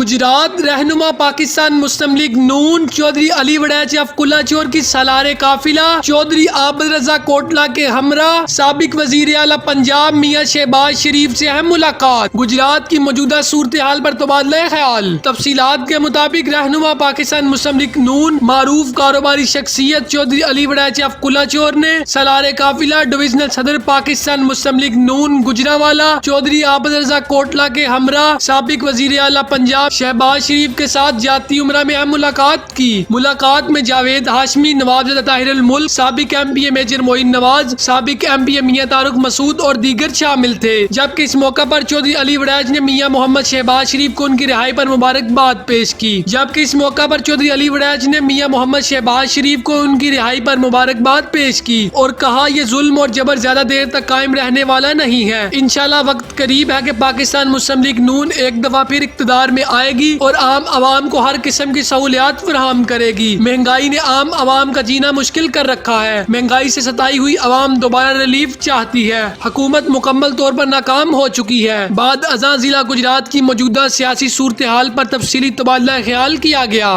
गुजरात रहनुमा पाकिस्तान मुस्लिम लीग नून चौधरी अली वड़ैच अफकुल्ला चोर की सालारे काफिला चौधरी आबद रजा कोटला के हमरा साबिक वजीर आला पंजाब मियां शहबाज शरीफ से है मुलाकात। गुजरात की मौजूदा सूरत हाल पर तबादला ख्याल। तफसीलात के मुताबिक रहनुमा पाकिस्तान मुस्लिम लीग नून मारूफ कारोबारी शख्सियत चौधरी अली वड़ैच अफकुल्ला चोर ने सालारे काफिला डिविजनल सदर पाकिस्तान मुस्लिम लीग नून गुजरावाला चौधरी आबद रजा कोटला के हमरा साबिक वजीर आला पंजाब शहबाज शरीफ के साथ जाती उम्रा में अहम मुलाकात की। मुलाकात में जावेद हाशमी, नवाब ताहिर अल मुल्क, साबिक MPA मेजर मोइन नवाज, साबिक MPA मियां तारुक मसूद और दीगर शामिल थे। जबकि इस मौका पर चौधरी अली वड़ैच ने मियां मोहम्मद शहबाज शरीफ को उनकी रिहाई पर मुबारकबाद पेश की। जबकि इस मौका पर चौधरी अली वड़ैच ने मियां मोहम्मद शहबाज शरीफ को उनकी रिहाई पर मुबारकबाद पेश की और कहा यह जुल्म और जबर ज्यादा देर तक कायम रहने वाला नहीं है। इंशाल्लाह वक्त करीब है कि पाकिस्तान मुस्लिम लीग नून एक दफा फिर इक्तदार में आएगी और आम आवाम को हर किस्म की सहूलियात फराहम करेगी। महंगाई ने आम आवाम का जीना मुश्किल कर रखा है। महंगाई से सताई हुई आवाम दोबारा रिलीफ चाहती है। हुकूमत मुकम्मल तौर पर नाकाम हो चुकी है। बाद अज़ां जिला गुजरात की मौजूदा सियासी सूरत हाल पर तफसीली तबादला ख्याल किया गया।